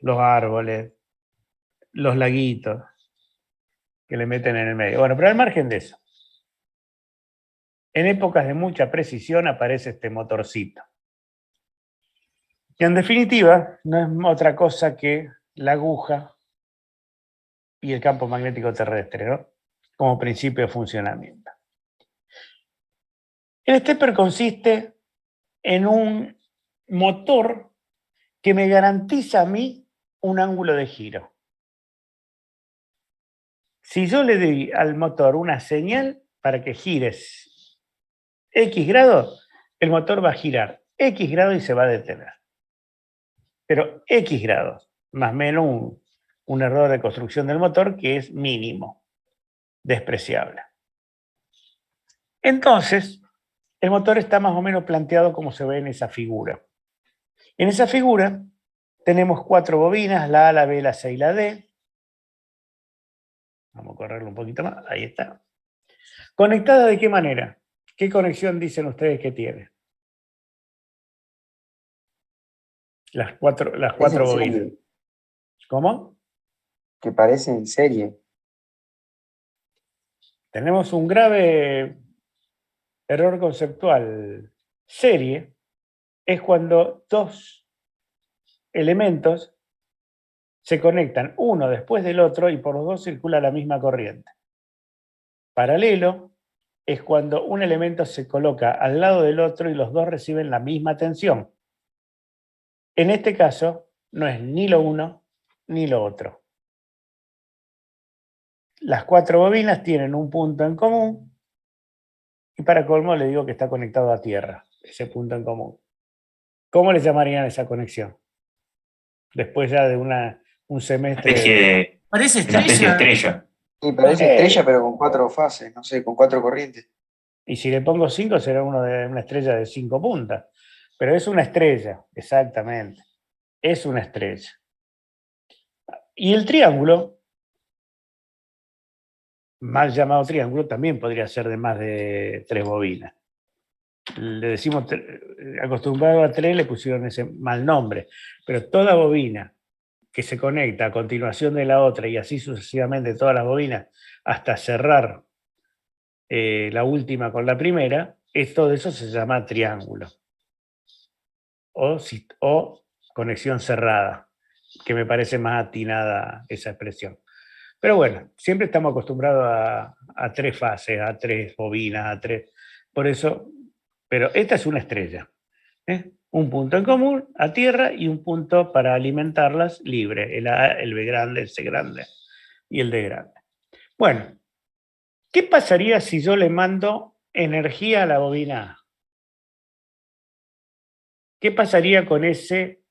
los árboles, los laguitos que le meten en el medio. Bueno, pero al margen de eso, en épocas de mucha precisión aparece este motorcito, que en definitiva no es otra cosa que la aguja y el campo magnético terrestre, ¿no? Como principio de funcionamiento. El stepper consiste en un motor que me garantiza a mí un ángulo de giro. Si yo le doy al motor una señal para que gires X grados, el motor va a girar X grados y se va a detener. Pero X grados, más o menos un error de construcción del motor que es mínimo, despreciable. Entonces, el motor está más o menos planteado como se ve en esa figura. En esa figura tenemos 4 bobinas, la A, la B, la C y la D. Vamos a correrlo un poquito más, ahí está. ¿Conectada de qué manera? ¿Qué conexión dicen ustedes que tiene? Las cuatro bobinas. Serie. ¿Cómo? Que parece en serie. Tenemos un grave error conceptual. Serie es cuando dos elementos se conectan uno después del otro y por los dos circula la misma corriente. Paralelo es cuando un elemento se coloca al lado del otro y los dos reciben la misma tensión. En este caso, no es ni lo uno ni lo otro. Las 4 bobinas tienen un punto en común y para colmo le digo que está conectado a tierra, ese punto en común. ¿Cómo le llamarían esa conexión? Después ya de un semestre de... Parece Una especie de estrella. estrella. Y parece estrella, pero con 4 fases, no sé, con 4 corrientes. Y si le pongo 5 será una estrella de 5 puntas. Pero es una estrella, exactamente. Es una estrella. Y el triángulo, mal llamado triángulo, también podría ser de más de 3 bobinas. Le decimos, acostumbrado a 3 le pusieron ese mal nombre, pero toda bobina que se conecta a continuación de la otra y así sucesivamente todas las bobinas hasta cerrar la última con la primera, todo eso se llama triángulo o conexión cerrada, que me parece más atinada esa expresión. Pero bueno, siempre estamos acostumbrados a 3 fases, a 3 bobinas, a 3. Por eso, pero esta es una estrella. Un punto en común a tierra y un punto para alimentarlas libre, el A, el B grande, el C grande y el D grande. Bueno, ¿qué pasaría si yo le mando energía a la bobina A? ¿Qué pasaría con ese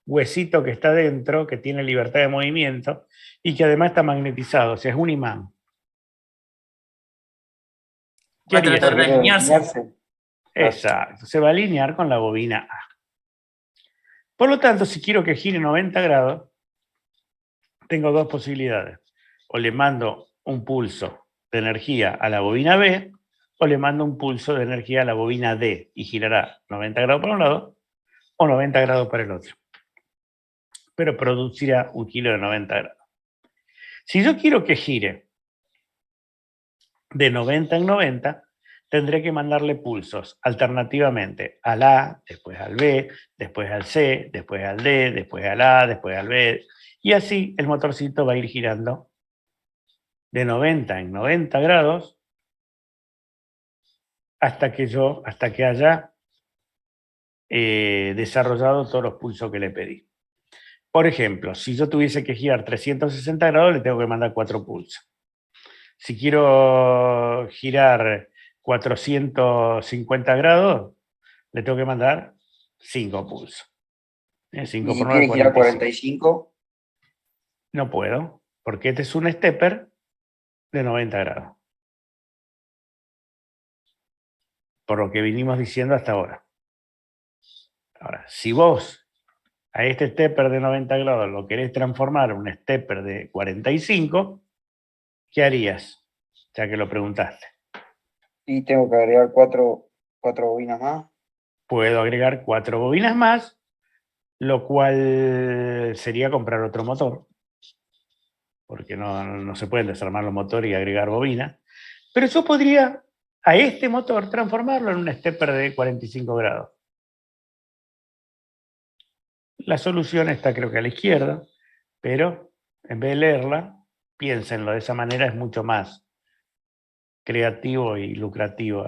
huesito que está dentro, que tiene libertad de movimiento y que además está magnetizado? O sea, es un imán. ¿Qué Va a haría? tratar de alinearse. Exacto, se va a alinear con la bobina A. Por lo tanto, si quiero que gire 90 grados, tengo 2 posibilidades. O le mando un pulso de energía a la bobina B, o le mando un pulso de energía a la bobina D y girará 90 grados para un lado o 90 grados para el otro. Pero producirá un giro de 90 grados. Si yo quiero que gire de 90 en 90, tendré que mandarle pulsos alternativamente al A, después al B, después al C, después al D, después al A, después al B. Y así el motorcito va a ir girando de 90 en 90 grados hasta que haya desarrollado todos los pulsos que le pedí. Por ejemplo, si yo tuviese que girar 360 grados, le tengo que mandar 4 pulsos. Si quiero girar 450 grados, le tengo que mandar 5 pulsos. 5 Y si por 9, quiere girar 45. 45, No puedo, porque este es un stepper de 90 grados. Por lo que vinimos diciendo hasta ahora. Ahora, si vos a este stepper de 90 grados lo querés transformar en un stepper de 45, ¿qué harías? Ya que lo preguntaste. y tengo que agregar 4 bobinas más. Puedo agregar 4 bobinas más, lo cual sería comprar otro motor, porque no se pueden desarmar los motores y agregar bobina, pero yo podría a este motor transformarlo en un stepper de 45 grados. La solución está creo que a la izquierda, pero en vez de leerla, piénsenlo de esa manera, es mucho más creativo y lucrativo.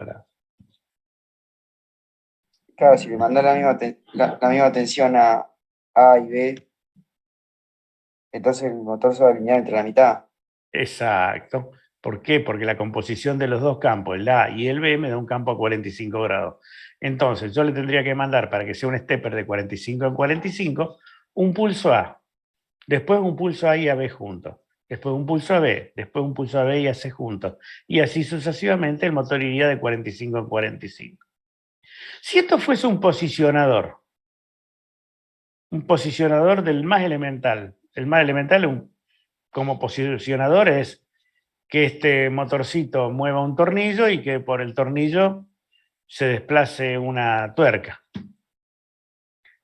Claro, si le mandás la misma tensión a A y B, entonces el motor se va a alinear entre la mitad. Exacto. ¿Por qué? Porque la composición de los dos campos, el A y el B, me da un campo a 45 grados. Entonces, yo le tendría que mandar, para que sea un stepper de 45 en 45, un pulso A, después un pulso A y a B juntos, después un pulso a B, después un pulso a B y a C juntos. Y así sucesivamente el motor iría de 45 en 45. Si esto fuese un posicionador del más elemental, el más elemental como posicionador es que este motorcito mueva un tornillo y que por el tornillo se desplace una tuerca.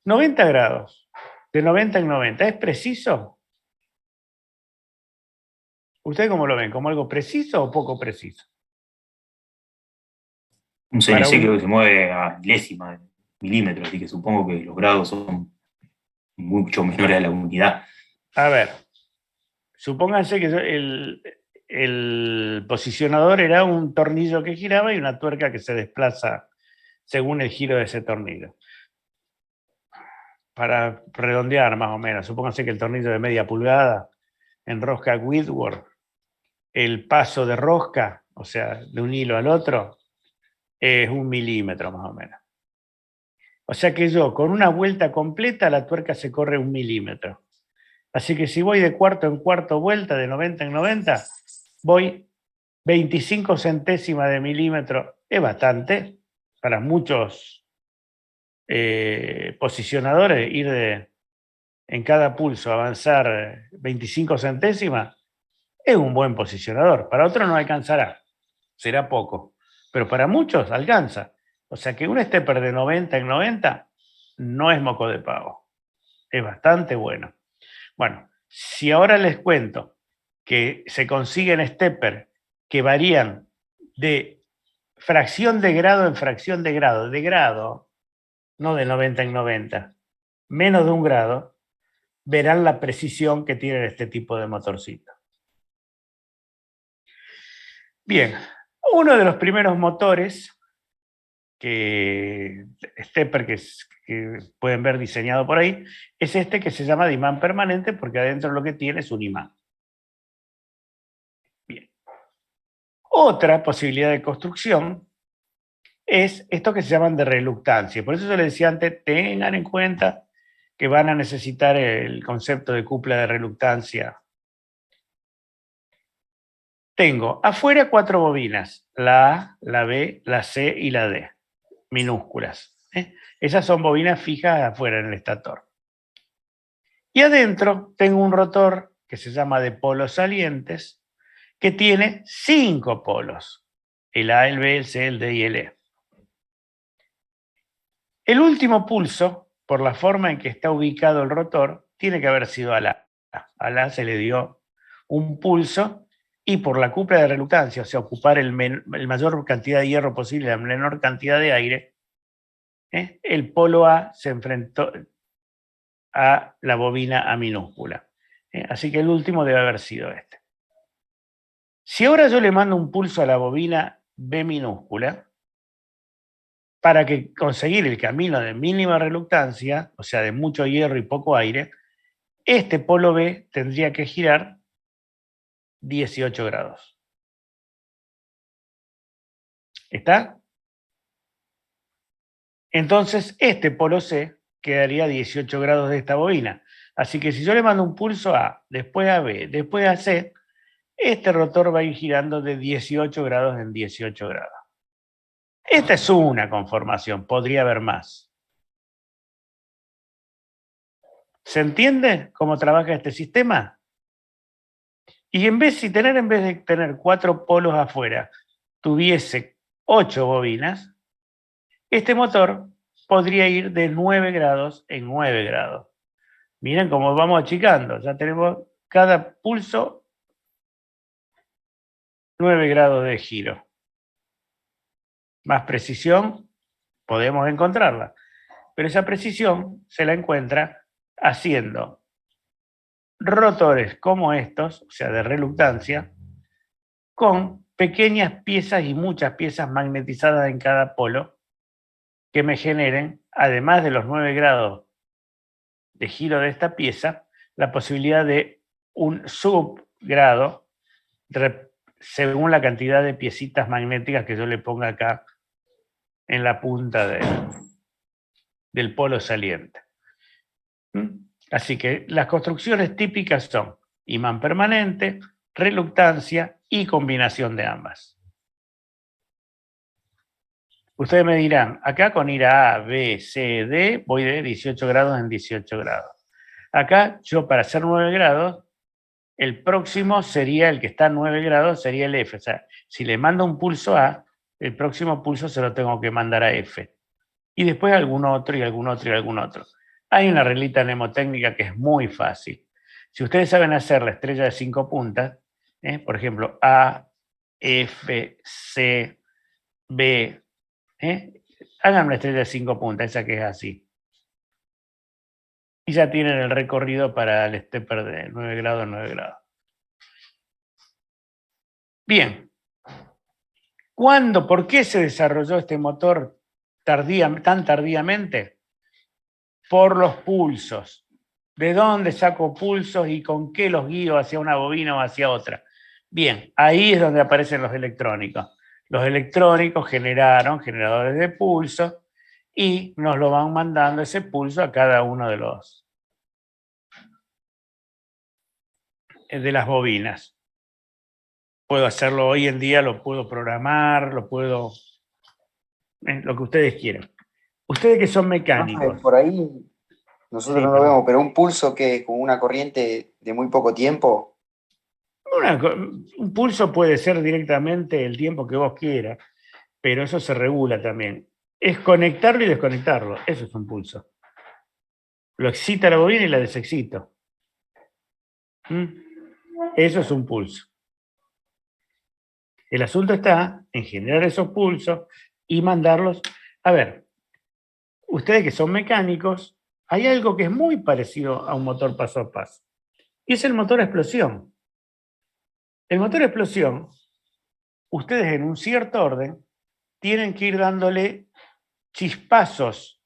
90 grados, de 90 en 90, ¿es preciso? ¿Ustedes cómo lo ven? ¿Como algo preciso o poco preciso? Un Para CNC creo que se mueve a milésimas de milímetros, así que supongo que los grados son mucho menores a la unidad. A ver, supónganse que el posicionador era un tornillo que giraba y una tuerca que se desplaza según el giro de ese tornillo. Para redondear más o menos, supónganse que el tornillo de media pulgada en rosca Whitworth, el paso de rosca, o sea, de un hilo al otro, es 1 milímetro más o menos. O sea que yo, con una vuelta completa, la tuerca se corre 1 milímetro. Así que si voy de cuarto en cuarto vuelta, de 90 en 90, voy 25 centésimas de milímetro. Es bastante para muchos posicionadores ir en cada pulso avanzar 25 centésimas. Es un buen posicionador. Para otros no alcanzará, será poco, pero para muchos alcanza. O sea que un stepper de 90 en 90 no es moco de pavo. Es bastante bueno. Bueno, si ahora les cuento que se consiguen stepper que varían de fracción de grado en fracción de grado, no de 90 en 90, menos de 1 grado, verán la precisión que tienen este tipo de motorcito. Bien, uno de los primeros motores stepper que pueden ver diseñado por ahí es este que se llama de imán permanente, porque adentro lo que tiene es un imán. Bien. Otra posibilidad de construcción es esto que se llaman de reluctancia. Por eso yo les decía antes, tengan en cuenta que van a necesitar el concepto de cupla de reluctancia. Tengo afuera 4 bobinas, la A, la B, la C y la D, minúsculas. Esas son bobinas fijas afuera en el estator. Y adentro tengo un rotor que se llama de polos salientes, que tiene 5 polos, el A, el B, el C, el D y el E. El último pulso, por la forma en que está ubicado el rotor, tiene que haber sido al A. Al A se le dio un pulso y por la cupla de reluctancia, o sea, ocupar el mayor cantidad de hierro posible, la menor cantidad de aire, el polo A se enfrentó a la bobina A minúscula. Así que el último debe haber sido este. Si ahora yo le mando un pulso a la bobina B minúscula, para que conseguir el camino de mínima reluctancia, o sea, de mucho hierro y poco aire, este polo B tendría que girar 18 grados. ¿Está? Entonces, este polo C quedaría a 18 grados de esta bobina. Así que si yo le mando un pulso A, después a B, después a C, este rotor va a ir girando de 18 grados en 18 grados. Esta es una conformación, podría haber más. ¿Se entiende cómo trabaja este sistema? Y en vez de tener 4 polos afuera, tuviese 8 bobinas, este motor podría ir de 9 grados en 9 grados. Miren cómo vamos achicando. Ya tenemos cada pulso 9 grados de giro. Más precisión podemos encontrarla. Pero esa precisión se la encuentra haciendo rotores como estos, o sea, de reluctancia, con pequeñas piezas y muchas piezas magnetizadas en cada polo que me generen, además de los 9 grados de giro de esta pieza, la posibilidad de un subgrado según la cantidad de piecitas magnéticas que yo le ponga acá en la punta del polo saliente. Así que las construcciones típicas son imán permanente, reluctancia y combinación de ambas. Ustedes me dirán, acá con ir a B, C, D, voy de 18 grados en 18 grados. Acá yo para hacer 9 grados, el próximo sería el que está a 9 grados, sería el F. O sea, si le mando un pulso A, el próximo pulso se lo tengo que mandar a F. Y después algún otro y algún otro y algún otro. Hay una reglita mnemotécnica que es muy fácil. Si ustedes saben hacer la estrella de 5 puntas, por ejemplo, A, F, C, B, hagan una estrella de 5 puntas, esa que es así. Y ya tienen el recorrido para el stepper de 9 grados, 9 grados. Bien. ¿Por qué se desarrolló este motor tan tardíamente? Por los pulsos. ¿De dónde saco pulsos y con qué los guío hacia una bobina o hacia otra? Bien, ahí es donde aparecen los electrónicos. Los electrónicos generaron generadores de pulso y nos lo van mandando ese pulso a cada uno de las bobinas. Puedo hacerlo hoy en día, lo puedo programar, lo que ustedes quieran. Ustedes que son mecánicos. Por ahí nosotros Sí, no lo vemos, pero un pulso que es como una corriente de muy poco tiempo. Un pulso puede ser directamente el tiempo que vos quieras, pero eso se regula también. Es conectarlo y desconectarlo. Eso es un pulso. Lo excita la bobina y la desexcito. Eso es un pulso. El asunto está en generar esos pulsos y mandarlos. A ver, ustedes que son mecánicos, hay algo que es muy parecido a un motor paso a paso. Y es el motor a explosión. El motor a explosión, ustedes en un cierto orden tienen que ir dándole chispazos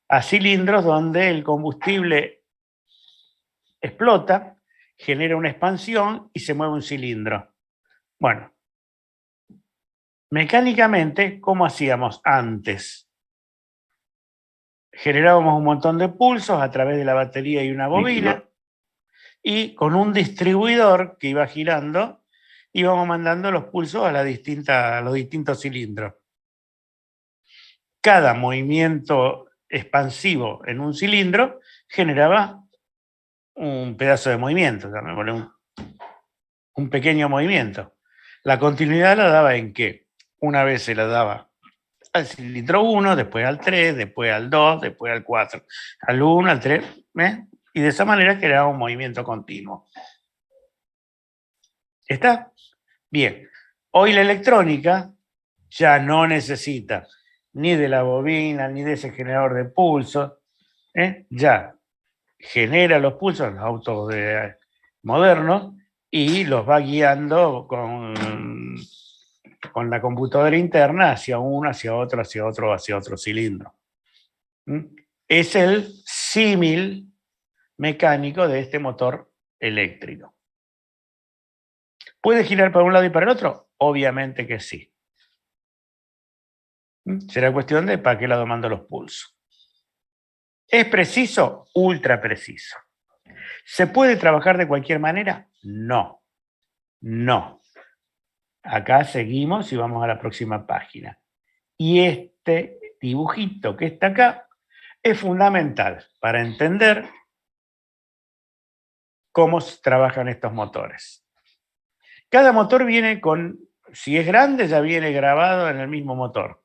a cilindros donde el combustible explota, genera una expansión y se mueve un cilindro. Bueno, mecánicamente, ¿cómo hacíamos antes? Generábamos un montón de pulsos a través de la batería y una bobina, y con un distribuidor que iba girando, íbamos mandando los pulsos a los distintos cilindros. Cada movimiento expansivo en un cilindro generaba un pedazo de movimiento, un pequeño movimiento. La continuidad la daba en que una vez se la daba al cilindro 1, después al 3, después al 2, después al 4, al 1, al 3, y de esa manera creaba un movimiento continuo. ¿Está? Bien. Hoy la electrónica ya no necesita ni de la bobina, ni de ese generador de pulsos, ya genera los pulsos en los autos modernos y los va guiando con la computadora interna hacia uno, hacia otro, hacia otro, hacia otro cilindro. Es el símil mecánico de este motor eléctrico. ¿Puede girar para un lado y para el otro? Obviamente que sí. Será cuestión de para qué lado mando los pulsos. ¿Es preciso? Ultra preciso. ¿Se puede trabajar de cualquier manera? No. No. Acá seguimos y vamos a la próxima página. Y este dibujito que está acá es fundamental para entender cómo trabajan estos motores. Cada motor viene si es grande ya viene grabado en el mismo motor.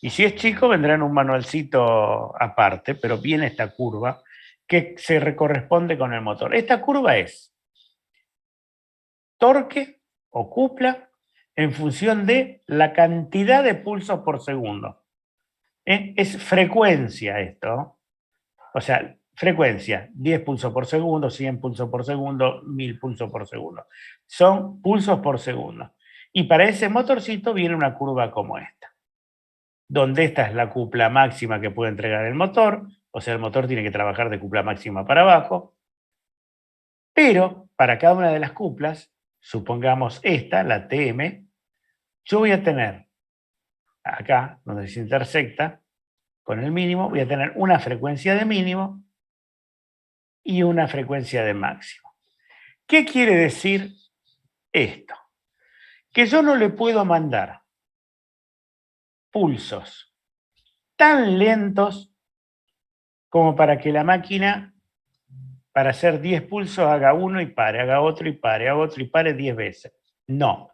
Y si es chico vendrá en un manualcito aparte, pero viene esta curva que se corresponde con el motor. Esta curva es torque o cupla en función de la cantidad de pulsos por segundo. Es frecuencia esto. O sea, frecuencia, 10 pulsos por segundo, 100 pulsos por segundo, 1000 pulsos por segundo. Son pulsos por segundo. Y para ese motorcito viene una curva como esta, donde esta es la cupla máxima que puede entregar el motor, o sea, el motor tiene que trabajar de cupla máxima para abajo, pero para cada una de las cuplas, supongamos esta, la TM, yo voy a tener acá, donde se intersecta con el mínimo, voy a tener una frecuencia de mínimo y una frecuencia de máximo. ¿Qué quiere decir esto? Que yo no le puedo mandar pulsos tan lentos como para que la máquina, para hacer 10 pulsos, haga uno y pare, haga otro y pare, haga otro y pare 10 veces. No.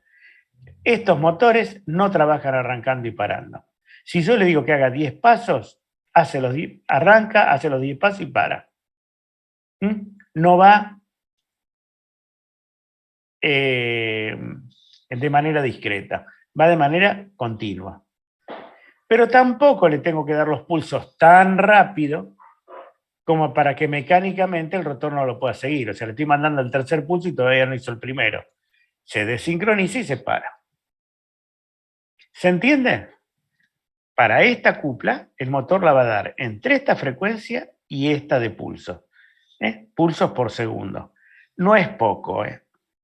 Estos motores no trabajan arrancando y parando. Si yo le digo que haga 10 pasos, arranca, hace los 10 pasos y para. No va de manera discreta, va de manera continua. Pero tampoco le tengo que dar los pulsos tan rápido como para que mecánicamente el rotor no lo pueda seguir. O sea, le estoy mandando el tercer pulso y todavía no hizo el primero. Se desincroniza y se para. ¿Se entiende? Para esta cupla, el motor la va a dar entre esta frecuencia y esta de pulso. Pulsos por segundo. No es poco,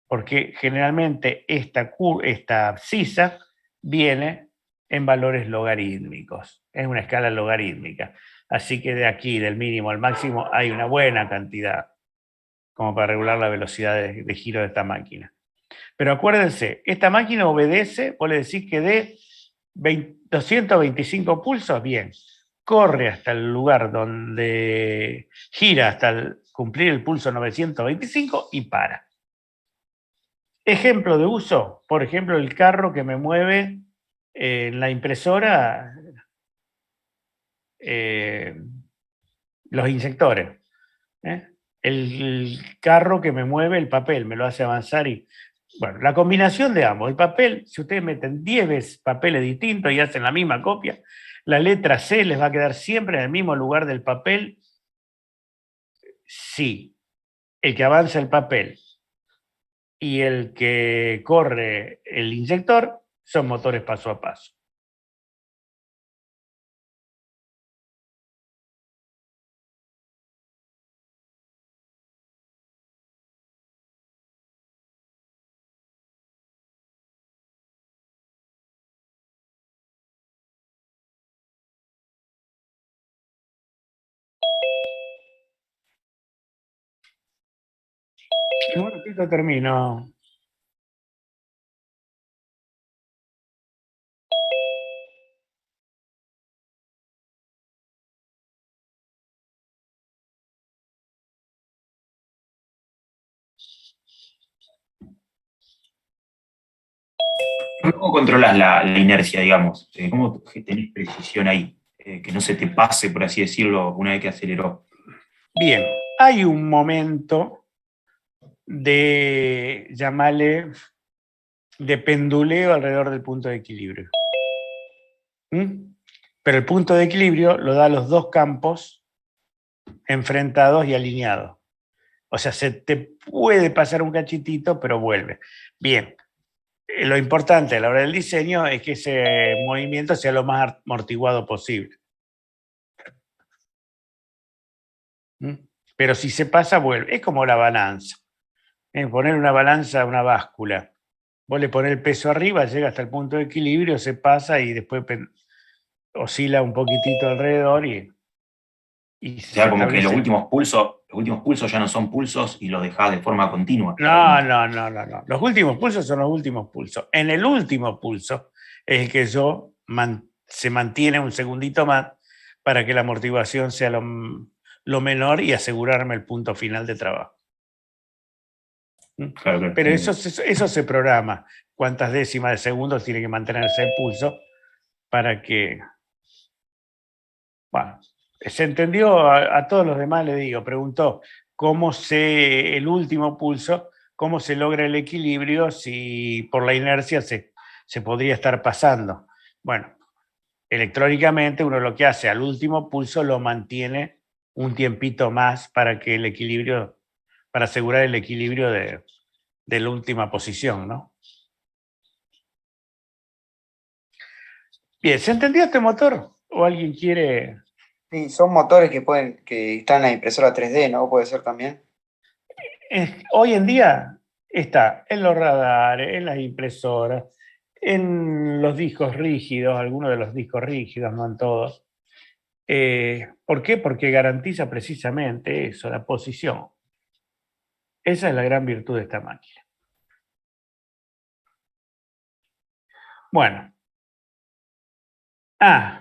porque generalmente esta sisa viene en valores logarítmicos. Es una escala logarítmica. Así que de aquí, del mínimo al máximo, hay una buena cantidad como para regular la velocidad de giro de esta máquina. Pero acuérdense, esta máquina obedece, vos le decís que dé 225 pulsos, bien, corre hasta el lugar donde gira hasta cumplir el pulso 925 y para. Ejemplo de uso, por ejemplo, el carro que me mueve en la impresora los inyectores. El carro que me mueve el papel, me lo hace avanzar y... Bueno, la combinación de ambos. El papel, si ustedes meten 10 veces papeles distintos y hacen la misma copia, la letra C les va a quedar siempre en el mismo lugar del papel si el que avanza el papel y el que corre el inyector son motores paso a paso. Bueno, esto termino. ¿Cómo controlas la inercia, digamos? ¿Cómo tenés precisión ahí? Que no se te pase, por así decirlo, una vez que aceleró. Bien, hay un momento de, llamarle, de penduleo alrededor del punto de equilibrio. Pero el punto de equilibrio lo da los dos campos enfrentados y alineados. O sea, se te puede pasar un cachitito, pero vuelve. Bien, lo importante a la hora del diseño es que ese movimiento sea lo más amortiguado posible. Pero si se pasa, vuelve. Es como la balanza. Poner una balanza, una báscula. Vos le pones el peso arriba, llega hasta el punto de equilibrio, se pasa y después oscila un poquitito alrededor y o sea, como que los últimos pulsos ya no son pulsos y los dejás de forma continua. No. Los últimos pulsos son los últimos pulsos. En el último pulso es el que se mantiene un segundito más para que la amortiguación sea lo menor y asegurarme el punto final de trabajo. Claro. Pero eso se programa. Cuántas décimas de segundos tiene que mantenerse el pulso para que... Bueno, se entendió, a todos los demás le digo, preguntó el último pulso, cómo se logra el equilibrio si por la inercia se podría estar pasando. Bueno, electrónicamente uno lo que hace al último pulso lo mantiene un tiempito más para que el equilibrio, para asegurar el equilibrio de la última posición, ¿no? Bien, ¿se entendió este motor? ¿O alguien quiere...? Sí, son motores que están en la impresora 3D, ¿no? Puede ser también. Hoy en día está en los radares, en las impresoras, en los discos rígidos, algunos de los discos rígidos, no en todos. ¿Por qué? Porque garantiza precisamente eso, la posición. Esa es la gran virtud de esta máquina. Bueno.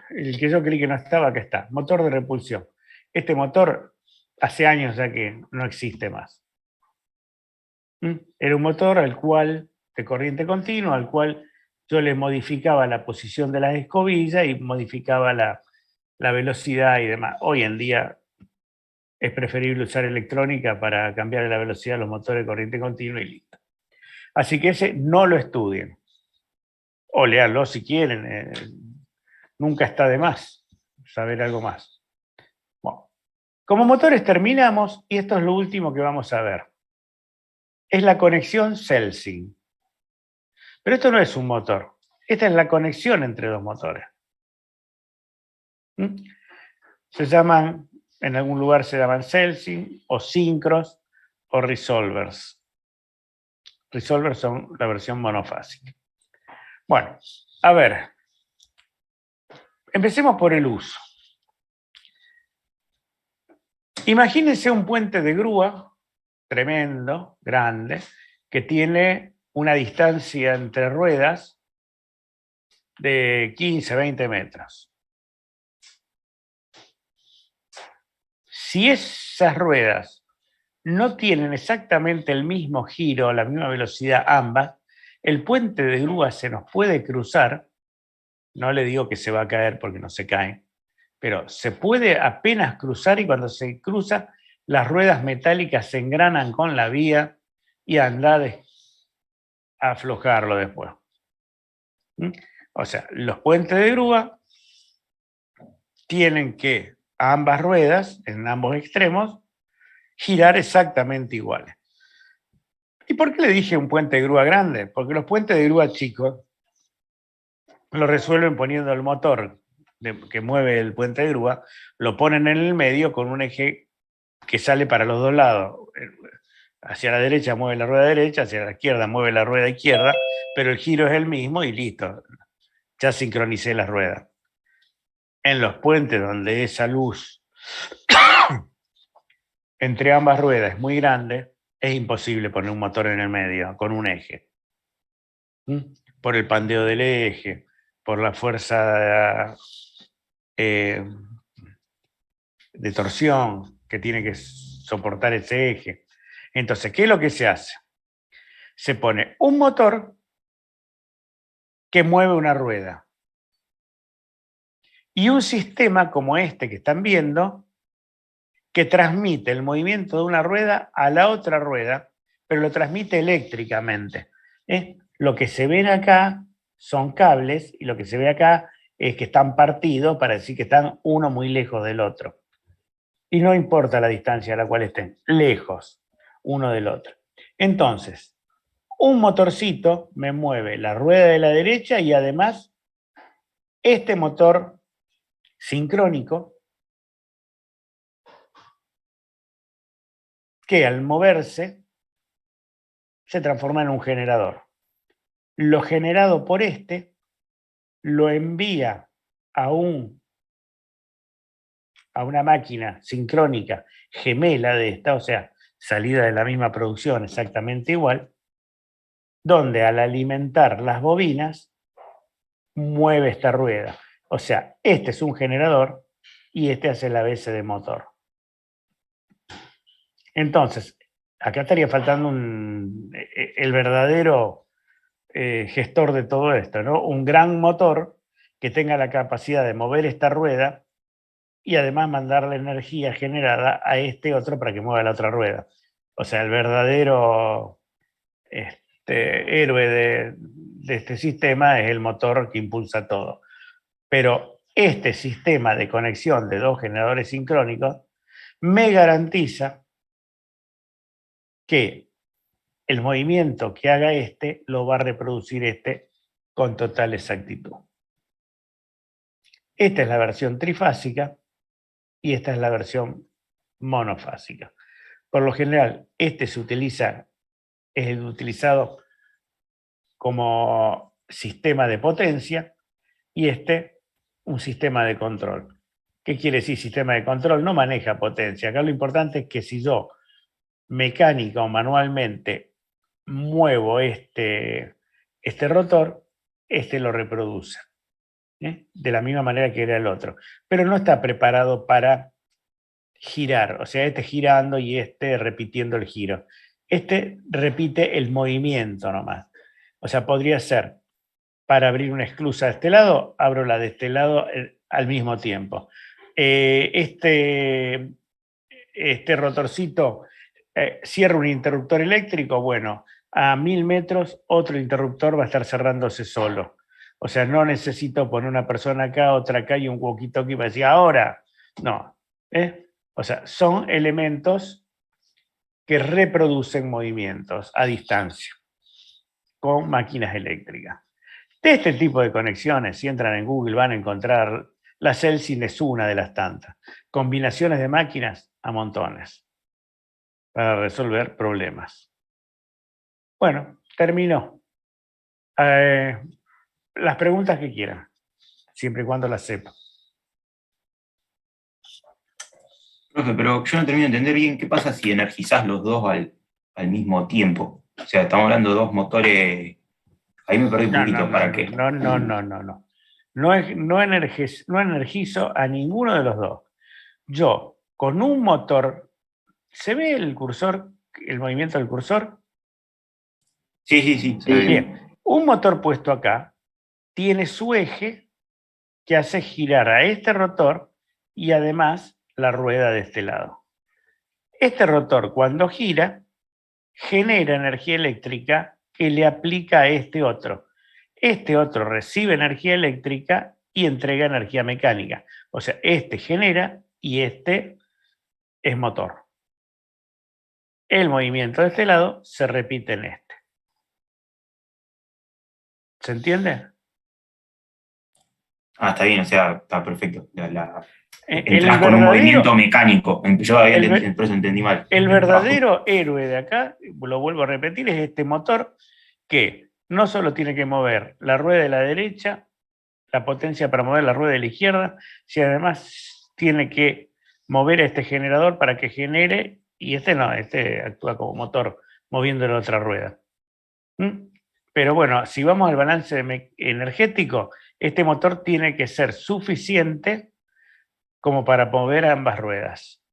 El que yo creí que no estaba, acá está. Motor de repulsión. Este motor hace años ya que no existe más. Era un motor de corriente continua, al cual yo le modificaba la posición de las escobillas y modificaba la velocidad y demás. Hoy en día es preferible usar electrónica para cambiar la velocidad de los motores de corriente continua y listo. Así que ese no lo estudien. O léanlo si quieren. Nunca está de más saber algo más. Bueno, como motores terminamos y esto es lo último que vamos a ver. Es la conexión Selsing. Pero esto no es un motor. Esta es la conexión entre dos motores. Se llaman, en algún lugar se llaman Selsing o sincros o resolvers. Resolvers son la versión monofásica. Bueno, a ver. Empecemos por el uso. Imagínense un puente de grúa tremendo, grande, que tiene una distancia entre ruedas de 15, 20 metros. Si esas ruedas no tienen exactamente el mismo giro, la misma velocidad ambas, el puente de grúa se nos puede cruzar, no le digo que se va a caer porque no se cae, pero se puede apenas cruzar y cuando se cruza, las ruedas metálicas se engranan con la vía y anda a aflojarlo después. O sea, los puentes de grúa tienen que, a ambas ruedas, en ambos extremos, girar exactamente iguales. ¿Y por qué le dije un puente de grúa grande? Porque los puentes de grúa chicos lo resuelven poniendo el motor que mueve el puente de grúa, lo ponen en el medio con un eje que sale para los dos lados. Hacia la derecha mueve la rueda derecha, hacia la izquierda mueve la rueda izquierda, pero el giro es el mismo y listo. Ya sincronicé las ruedas. En los puentes donde esa luz entre ambas ruedas es muy grande, es imposible poner un motor en el medio con un eje. Por el pandeo del eje, por la fuerza de torsión que tiene que soportar ese eje. Entonces, ¿qué es lo que se hace? Se pone un motor que mueve una rueda y un sistema como este que están viendo que transmite el movimiento de una rueda a la otra rueda, pero lo transmite eléctricamente. Lo que se ven acá son cables y lo que se ve acá es que están partidos para decir que están uno muy lejos del otro. Y no importa la distancia a la cual estén, lejos uno del otro. Entonces, un motorcito me mueve la rueda de la derecha y además este motor sincrónico que al moverse se transforma en un generador. Lo generado por este lo envía a una máquina sincrónica gemela de esta, o sea, salida de la misma producción exactamente igual, donde al alimentar las bobinas mueve esta rueda. O sea, este es un generador y este hace la ABS de motor. Entonces, acá estaría faltando el verdadero gestor de todo esto, ¿no? Un gran motor que tenga la capacidad de mover esta rueda y además mandar la energía generada a este otro para que mueva la otra rueda. O sea, el verdadero héroe de este sistema es el motor que impulsa todo. Pero este sistema de conexión de dos generadores sincrónicos me garantiza que el movimiento que haga este lo va a reproducir este con total exactitud. Esta es la versión trifásica y esta es la versión monofásica. Por lo general, este es el utilizado como sistema de potencia y este un sistema de control. ¿Qué quiere decir sistema de control? No maneja potencia. Acá lo importante es que si yo mecánica o manualmente muevo este rotor, este lo reproduce, de la misma manera que era el otro. Pero no está preparado para girar, o sea, este girando y este repitiendo el giro. Este repite el movimiento nomás. O sea, podría ser, para abrir una esclusa de este lado, abro la de este lado al mismo tiempo. Este rotorcito cierra un interruptor eléctrico, bueno, a 1000 metros otro interruptor va a estar cerrándose solo. O sea, no necesito poner una persona acá, otra acá y un walkie-talkie para decir ahora. No. O sea, son elementos que reproducen movimientos a distancia con máquinas eléctricas. De este tipo de conexiones, si entran en Google, van a encontrar. La Celsin es una de las tantas. Combinaciones de máquinas a montones para resolver problemas. Bueno, terminó. Las preguntas que quieran, siempre y cuando las sepa. Profe, pero yo no termino de entender bien qué pasa si energizás los dos al mismo tiempo. O sea, estamos hablando de dos motores. Ahí me perdí un poquito. ¿Para qué? No. No energizo a ninguno de los dos. Yo, con un motor, ¿se ve el cursor, el movimiento del cursor? Sí. Bien, un motor puesto acá tiene su eje que hace girar a este rotor y además la rueda de este lado. Este rotor, cuando gira, genera energía eléctrica que le aplica a este otro. Este otro recibe energía eléctrica y entrega energía mecánica. O sea, este genera y este es motor. El movimiento de este lado se repite en este. ¿Se entiende? Está bien, o sea, está perfecto. El Entrás con un movimiento mecánico. Yo había entendido, por eso entendí mal. El verdadero héroe de acá, lo vuelvo a repetir, es este motor que no solo tiene que mover la rueda de la derecha, la potencia para mover la rueda de la izquierda, sino además tiene que mover a este generador para que genere, y este no, este actúa como motor moviendo la otra rueda. Pero bueno, si vamos al balance energético, este motor tiene que ser suficiente como para mover ambas ruedas.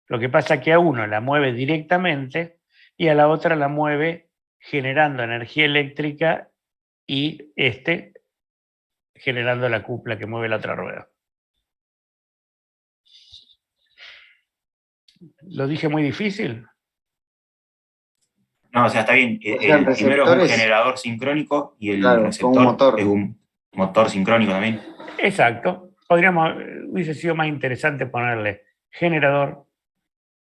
Lo que pasa es que a uno la mueve directamente y a la otra la mueve generando energía eléctrica y generando la cupla que mueve la otra rueda. ¿Lo dije muy difícil? No, o sea, está bien. O sea, El primero es un generador sincrónico y el receptor es un motor sincrónico también. Exacto. Hubiese sido más interesante ponerle generador,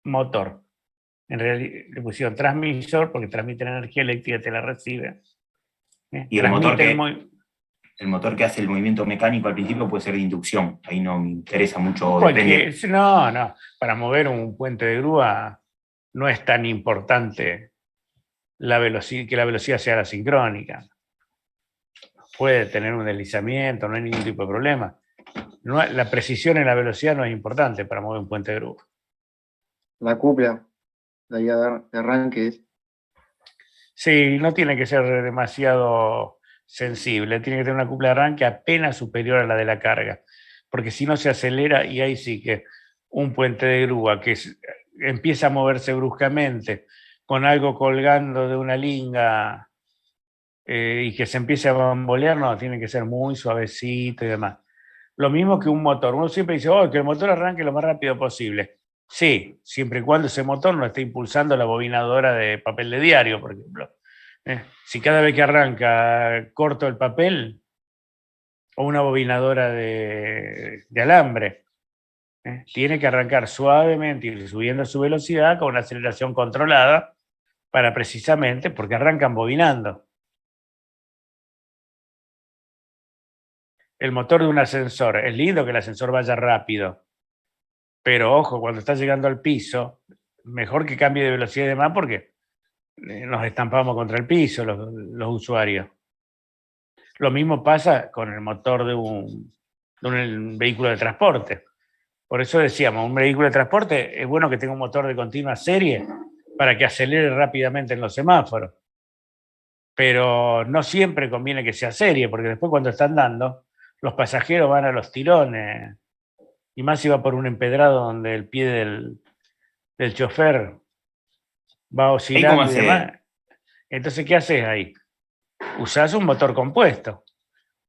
motor. En realidad le pusieron transmisor porque transmite la energía eléctrica y te la recibe. Y el motor que hace el movimiento mecánico al principio puede ser de inducción. Ahí no me interesa mucho. Depende. No. Para mover un puente de grúa no es tan importante que la velocidad sea la sincrónica. Puede tener un deslizamiento, no hay ningún tipo de problema. La precisión en la velocidad no es importante para mover un puente de grúa. La cupla, la guía de arranque. Sí, no tiene que ser demasiado sensible, tiene que tener una cupla de arranque apenas superior a la de la carga, porque si no se acelera y ahí sí que un puente de grúa que empieza a moverse bruscamente con algo colgando de una linga y que se empiece a bambolear, no, tiene que ser muy suavecito y demás. Lo mismo que un motor. Uno siempre dice, oh, que el motor arranque lo más rápido posible. Sí, siempre y cuando ese motor no esté impulsando la bobinadora de papel de diario, por ejemplo. Si cada vez que arranca corto el papel, o una bobinadora de alambre, tiene que arrancar suavemente y subiendo su velocidad con una aceleración controlada para precisamente, porque arrancan bobinando. El motor de un ascensor, es lindo que el ascensor vaya rápido, pero ojo, cuando está llegando al piso, mejor que cambie de velocidad y demás porque nos estampamos contra el piso los usuarios. Lo mismo pasa con el motor de un vehículo de transporte. Por eso decíamos, un vehículo de transporte es bueno que tenga un motor de continua serie para que acelere rápidamente en los semáforos. Pero no siempre conviene que sea serie, porque después cuando están dando, los pasajeros van a los tirones. Y más si va por un empedrado donde el pie del chofer va oscilando y demás. Entonces, ¿qué haces ahí? Usás un motor compuesto.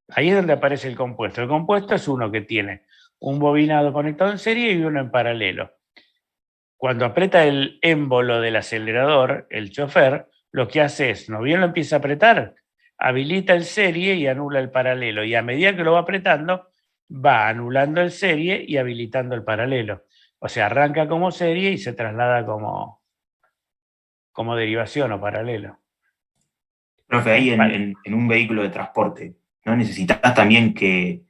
Ahí es donde aparece el compuesto. El compuesto es uno que tiene un bobinado conectado en serie y uno en paralelo. Cuando aprieta el émbolo del acelerador, el chofer, lo que hace es, no bien lo empieza a apretar, habilita el serie y anula el paralelo. Y a medida que lo va apretando, va anulando el serie y habilitando el paralelo. O sea, arranca como serie y se traslada como derivación o paralelo. Profe, ahí en un vehículo de transporte, ¿no necesitas también que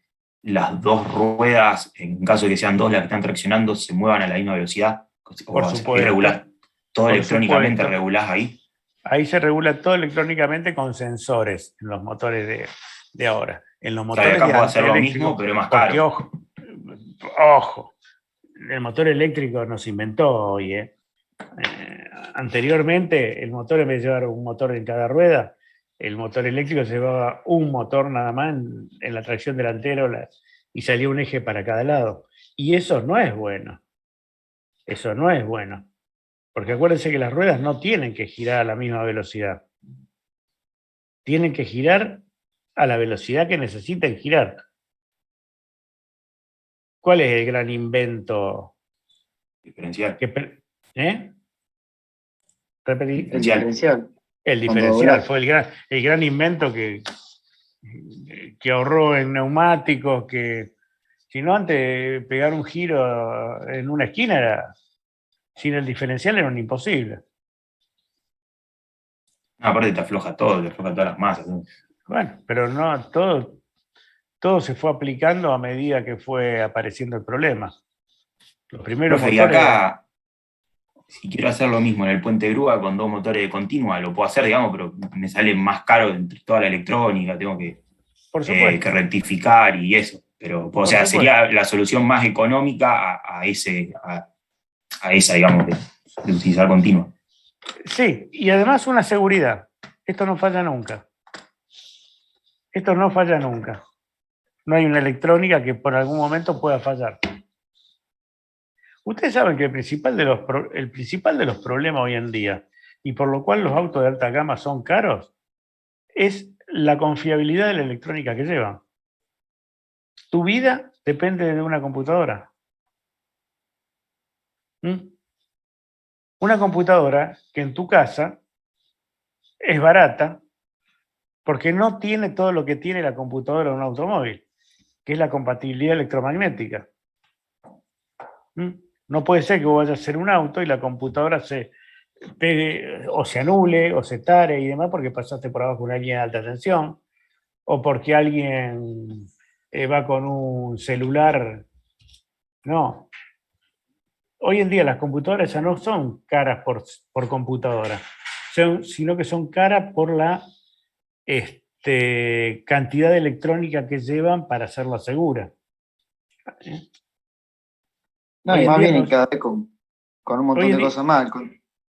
las dos ruedas, en caso de que sean dos las que están traccionando, se muevan a la misma velocidad? Por supuesto. Regular, todo por electrónicamente supuesto. regulás ahí. Ahí se regula todo electrónicamente con sensores en los motores de ahora. En los motores acá de puedo hacer lo eléctricos, mismo, pero es más porque caro. ojo, el motor eléctrico no se inventó hoy. Anteriormente, el motor, en vez de llevar un motor en cada rueda, el motor eléctrico se llevaba un motor nada más en la tracción delantera y salía un eje para cada lado. Y eso no es bueno. Eso no es bueno. Porque acuérdense que las ruedas no tienen que girar a la misma velocidad. Tienen que girar a la velocidad que necesiten girar. ¿Cuál es el gran invento? Diferencial. ¿Eh? Repetí. El diferencial. El diferencial fue el gran invento que ahorró en neumáticos, que si no antes pegar un giro en una esquina sin el diferencial era un imposible. Aparte te afloja todas las masas. Bueno, pero no, todo se fue aplicando a medida que fue apareciendo el problema. Los primeros Profe, motores... y acá, si quiero hacer lo mismo en el puente de grúa con dos motores de continua, lo puedo hacer, digamos, pero me sale más caro entre toda la electrónica, tengo que rectificar y eso. Pero, o sea, sería la solución más económica a esa, digamos, de utilizar continua. Sí, y además una seguridad. Esto no falla nunca. Esto no falla nunca. No hay una electrónica que por algún momento pueda fallar. Ustedes saben que el principal de los problemas hoy en día, y por lo cual los autos de alta gama son caros, es la confiabilidad de la electrónica que llevan. Tu vida depende de una computadora. Una computadora que en tu casa es barata porque no tiene todo lo que tiene la computadora de un automóvil, que es la compatibilidad electromagnética. No puede ser que vos vayas a hacer un auto y la computadora se pegue, o se anule, o se tare y demás porque pasaste por abajo una línea de alta tensión, o porque alguien va con un celular. No. Hoy en día las computadoras ya no son caras por computadora, sino que son caras por la cantidad de electrónica que llevan para hacerla segura. No, y más vienen cada vez con un montón de cosas más.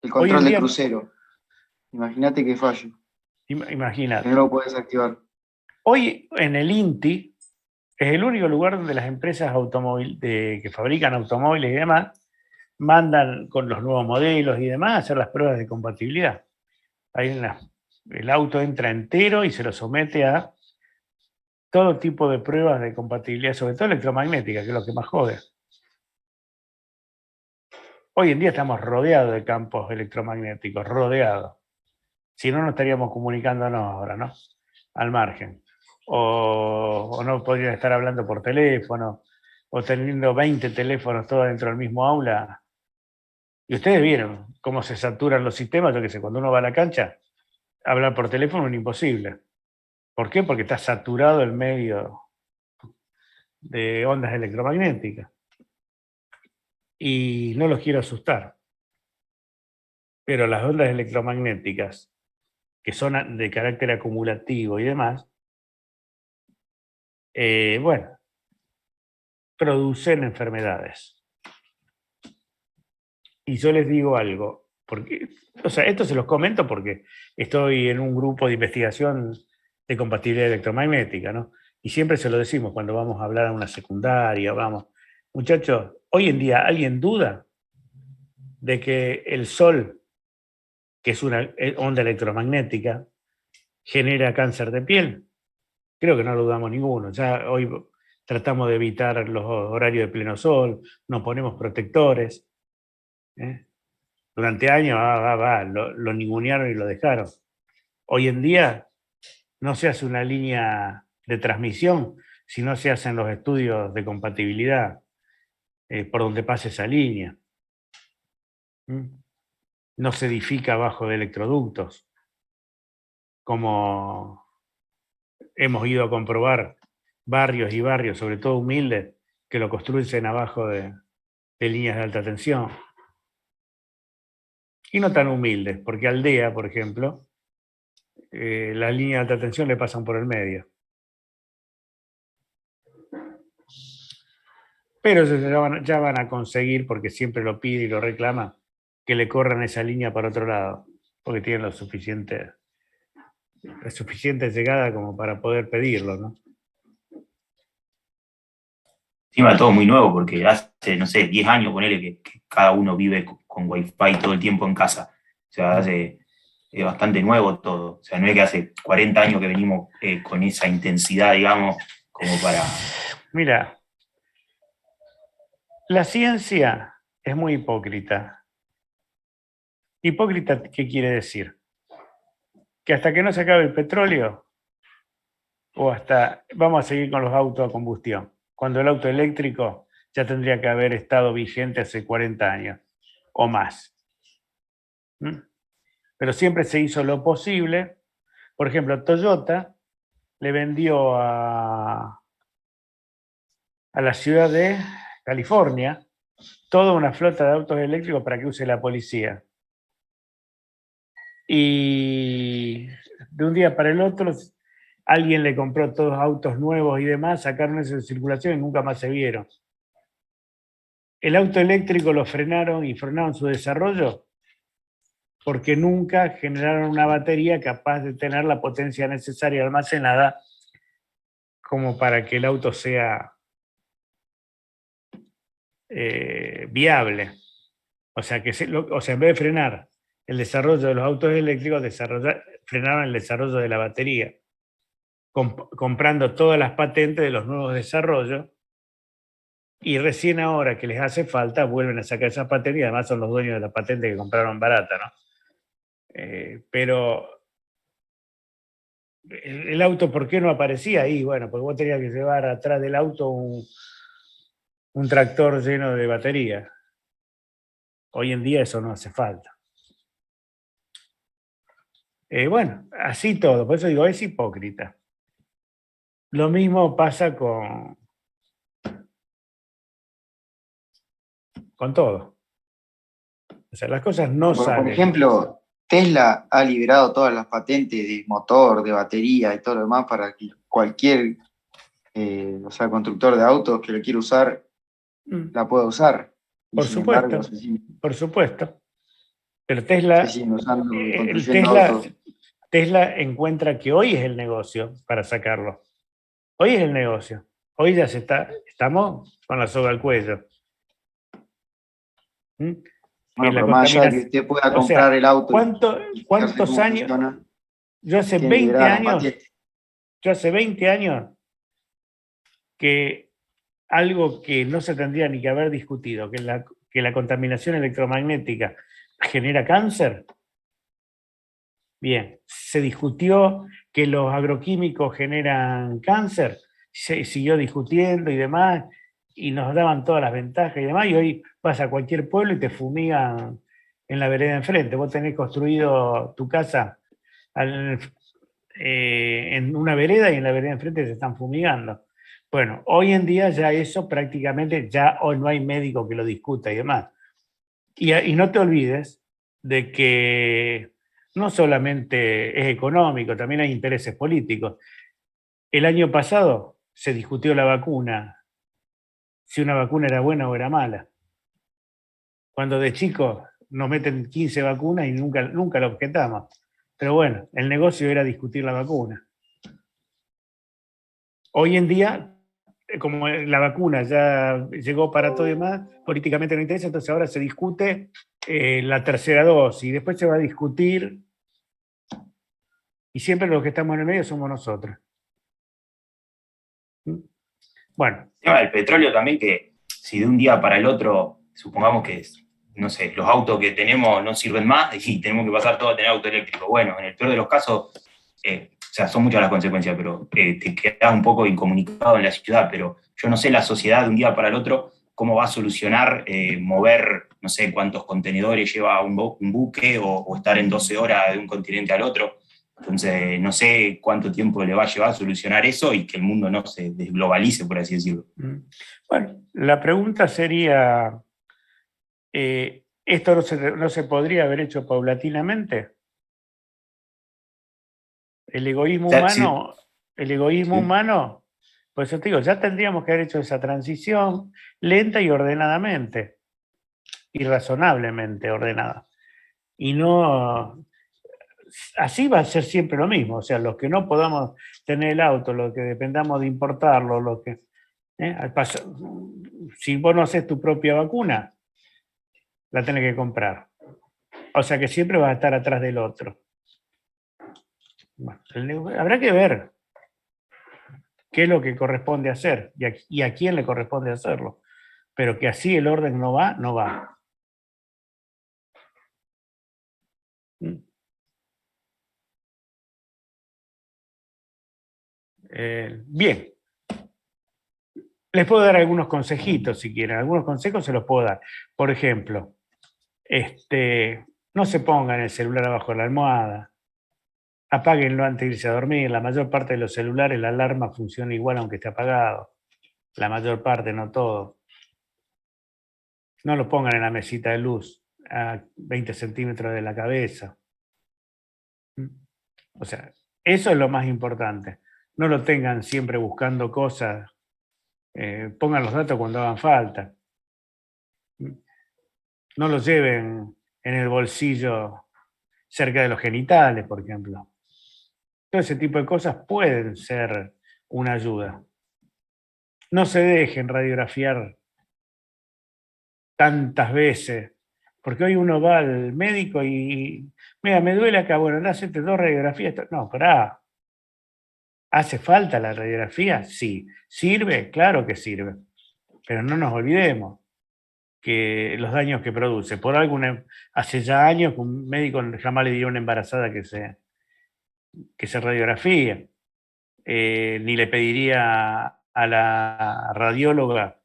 El control de crucero. Imagínate que fallo. Imagínate. Que no lo puedes activar. Hoy en el INTI es el único lugar donde las empresas que fabrican automóviles y demás mandan con los nuevos modelos y demás a hacer las pruebas de compatibilidad. El auto entra entero y se lo somete a todo tipo de pruebas de compatibilidad, sobre todo electromagnética, que es lo que más jode. Hoy en día estamos rodeados de campos electromagnéticos, rodeados. Si no, no estaríamos comunicándonos ahora, ¿no? Al margen. O no podrían estar hablando por teléfono, o teniendo 20 teléfonos todos dentro del mismo aula. Y ustedes vieron cómo se saturan los sistemas, yo qué sé, cuando uno va a la cancha, hablar por teléfono es imposible. ¿Por qué? Porque está saturado el medio de ondas electromagnéticas. Y no los quiero asustar, pero las ondas electromagnéticas, que son de carácter acumulativo y demás, bueno, producen enfermedades. Y yo les digo algo, porque, o sea, esto se los comento porque estoy en un grupo de investigación de compatibilidad electromagnética, ¿no? Y siempre se lo decimos cuando vamos a hablar a una secundaria, vamos, muchachos, hoy en día, ¿alguien duda de que el sol, que es una onda electromagnética, genera cáncer de piel? Creo que no lo dudamos ninguno. Ya hoy tratamos de evitar los horarios de pleno sol, nos ponemos protectores. Durante años lo ningunearon y lo dejaron. Hoy en día no se hace una línea de transmisión, sino se hacen los estudios de compatibilidad por donde pase esa línea. No se edifica abajo de electroductos, como hemos ido a comprobar barrios y barrios, sobre todo humildes, que lo construyen abajo de líneas de alta tensión. Y no tan humildes, porque Aldea, por ejemplo, las líneas de alta tensión le pasan por el medio. Pero ya van a conseguir, porque siempre lo pide y lo reclama, que le corran esa línea para otro lado, porque tienen la suficiente llegada como para poder pedirlo, ¿no? Encima todo muy nuevo, porque hace, no sé, 10 años, ponele que cada uno vive con Wi-Fi todo el tiempo en casa. O sea, es bastante nuevo todo. O sea, no es que hace 40 años que venimos con esa intensidad, digamos, como para... Mira, la ciencia es muy hipócrita. ¿Hipócrita qué quiere decir? Que hasta que no se acabe el petróleo, o hasta vamos a seguir con los autos a combustión, cuando el auto eléctrico ya tendría que haber estado vigente hace 40 años o más. Pero siempre se hizo lo posible. Por ejemplo, Toyota le vendió a la ciudad de California toda una flota de autos eléctricos para que use la policía. Y de un día para el otro, alguien le compró todos autos nuevos y demás, sacaron eso de circulación y nunca más se vieron. El auto eléctrico lo frenaron y frenaron su desarrollo porque nunca generaron una batería capaz de tener la potencia necesaria almacenada como para que el auto sea viable. O sea, en vez de frenar el desarrollo de los autos eléctricos, frenaron el desarrollo de la batería, comprando todas las patentes de los nuevos desarrollos, y recién ahora que les hace falta vuelven a sacar esas patentes, y además son los dueños de la patente que compraron barata, ¿no? Pero el auto, ¿por qué no aparecía ahí? Bueno, porque vos tenías que llevar atrás del auto un tractor lleno de batería. Hoy en día eso no hace falta. Bueno, así todo, por eso digo, es hipócrita. Lo mismo pasa con todo. O sea, las cosas no salen. Por ejemplo, Tesla ha liberado todas las patentes de motor, de batería y todo lo demás para que cualquier constructor de autos que lo quiera usar la pueda usar. Por supuesto, por supuesto. Pero Tesla encuentra que hoy es el negocio para sacarlo. Hoy es el negocio. Hoy ya estamos con la soga al cuello. Bueno, más allá de que usted pueda comprar el auto. ¿Cuántos años? Yo hace 20 años que algo que no se tendría ni que haber discutido, que la contaminación electromagnética genera cáncer. Bien, se discutió que los agroquímicos generan cáncer, se siguió discutiendo y demás, y nos daban todas las ventajas y demás, y hoy vas a cualquier pueblo y te fumigan en la vereda de enfrente. Vos tenés construido tu casa en una vereda y en la vereda de enfrente se están fumigando. Bueno, hoy en día ya eso prácticamente, ya hoy no hay médico que lo discuta y demás. Y no te olvides de que no solamente es económico, también hay intereses políticos. El año pasado se discutió la vacuna, si una vacuna era buena o era mala. Cuando de chicos nos meten 15 vacunas y nunca lo objetamos. Pero bueno, el negocio era discutir la vacuna. Hoy en día, como la vacuna ya llegó para todo y demás, políticamente no interesa, entonces ahora se discute la tercera dosis, y después se va a discutir, y siempre los que estamos en el medio somos nosotros. Bueno. El petróleo también, que si de un día para el otro, supongamos que, no sé, los autos que tenemos no sirven más y tenemos que pasar todo a tener auto eléctrico. Bueno, en el peor de los casos, o sea, son muchas las consecuencias, pero te quedas un poco incomunicado en la ciudad, pero yo no sé la sociedad de un día para el otro cómo va a solucionar mover, no sé cuántos contenedores lleva un buque o estar en 12 horas de un continente al otro. Entonces, no sé cuánto tiempo le va a llevar a solucionar eso y que el mundo no se desglobalice, por así decirlo. Bueno, la pregunta sería, ¿esto no se podría haber hecho paulatinamente? El egoísmo humano, sí. El egoísmo humano, por eso te digo, ya tendríamos que haber hecho esa transición lenta y ordenadamente, y razonablemente ordenada. Y no, así va a ser siempre lo mismo, o sea, los que no podamos tener el auto, los que dependamos de importarlo, los que, si vos no haces tu propia vacuna, la tenés que comprar. O sea que siempre vas a estar atrás del otro. Bueno, habrá que ver qué es lo que corresponde hacer y a quién le corresponde hacerlo. Pero que así el orden no va, no va. Bien. Les puedo dar algunos consejitos si quieren. Algunos consejos se los puedo dar. Por ejemplo, no se pongan el celular abajo de la almohada. Apáguenlo antes de irse a dormir. La mayor parte de los celulares, la alarma funciona igual aunque esté apagado. La mayor parte, no todo. No lo pongan en la mesita de luz a 20 centímetros de la cabeza. O sea, eso es lo más importante. No lo tengan siempre buscando cosas. Pongan los datos cuando hagan falta. No los lleven en el bolsillo cerca de los genitales, por ejemplo. Todo ese tipo de cosas pueden ser una ayuda. No se dejen radiografiar tantas veces, porque hoy uno va al médico y, mira, me duele acá, bueno, hacete 2 radiografías. No, pará. ¿Hace falta la radiografía? Sí. ¿Sirve? Claro que sirve. Pero no nos olvidemos que los daños que produce. Por alguna, hace ya años que un médico jamás le diría a una embarazada que se radiografía. Ni le pediría a la radióloga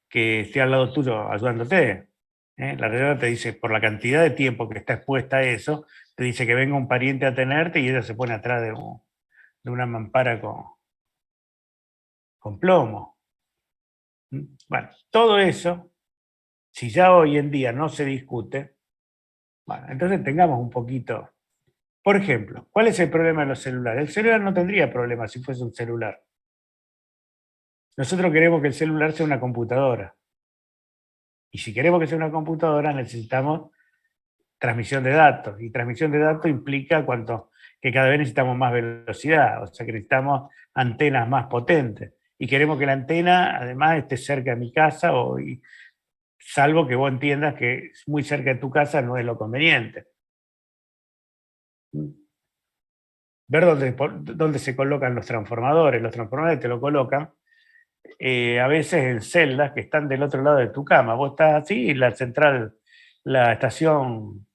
que esté al lado tuyo ayudándote. La radióloga te dice, por la cantidad de tiempo que está expuesta a eso, te dice que venga un pariente a tenerte y ella se pone atrás de una mampara con plomo. Bueno, todo eso, si ya hoy en día no se discute, bueno, entonces tengamos un poquito. Por ejemplo, ¿cuál es el problema de los celulares? El celular no tendría problema si fuese un celular. Nosotros queremos que el celular sea una computadora. Y si queremos que sea una computadora, necesitamos transmisión de datos. Y transmisión de datos implica que cada vez necesitamos más velocidad, o sea que necesitamos antenas más potentes. Y queremos que la antena, además, esté cerca de mi casa, salvo que vos entiendas que muy cerca de tu casa no es lo conveniente. Ver dónde se colocan los transformadores. Los transformadores te lo colocan a veces en celdas que están del otro lado de tu cama. Vos estás así y la central, la estación,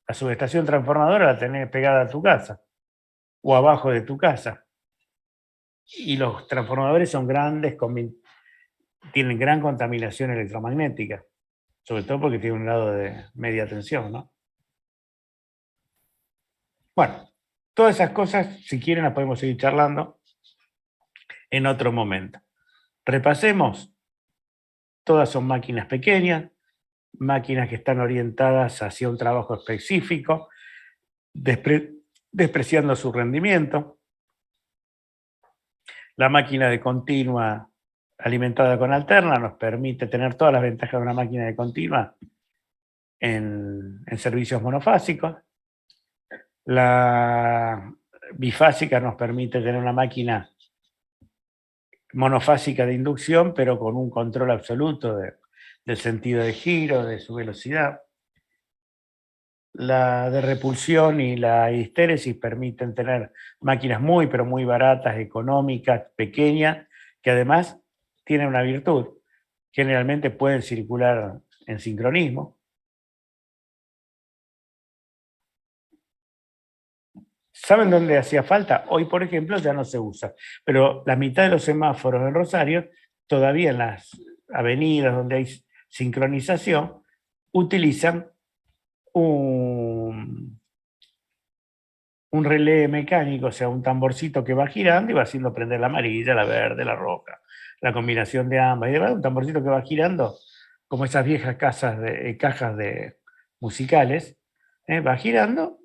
la subestación transformadora la tenés pegada a tu casa o abajo de tu casa. Y los transformadores son grandes, tienen gran contaminación electromagnética, sobre todo porque tiene un grado de media tensión, ¿no? Bueno, todas esas cosas, si quieren, las podemos seguir charlando en otro momento. Repasemos. Todas son máquinas pequeñas, máquinas que están orientadas hacia un trabajo específico, despreciando su rendimiento. La máquina de continua alimentada con alterna nos permite tener todas las ventajas de una máquina de continua en servicios monofásicos. La bifásica nos permite tener una máquina monofásica de inducción, pero con un control absoluto del sentido de giro, de su velocidad. La de repulsión y la histéresis permiten tener máquinas muy, pero muy baratas, económicas, pequeñas, que además tienen una virtud. Generalmente pueden circular en sincronismo. ¿Saben dónde hacía falta? Hoy, por ejemplo, ya no se usa, pero la mitad de los semáforos en Rosario, todavía en las avenidas donde hay sincronización, utilizan un relé mecánico, o sea, un tamborcito que va girando y va haciendo prender la amarilla, la verde, la roja, la combinación de ambas. Y de verdad, un tamborcito que va girando, como esas viejas cajas de musicales, va girando.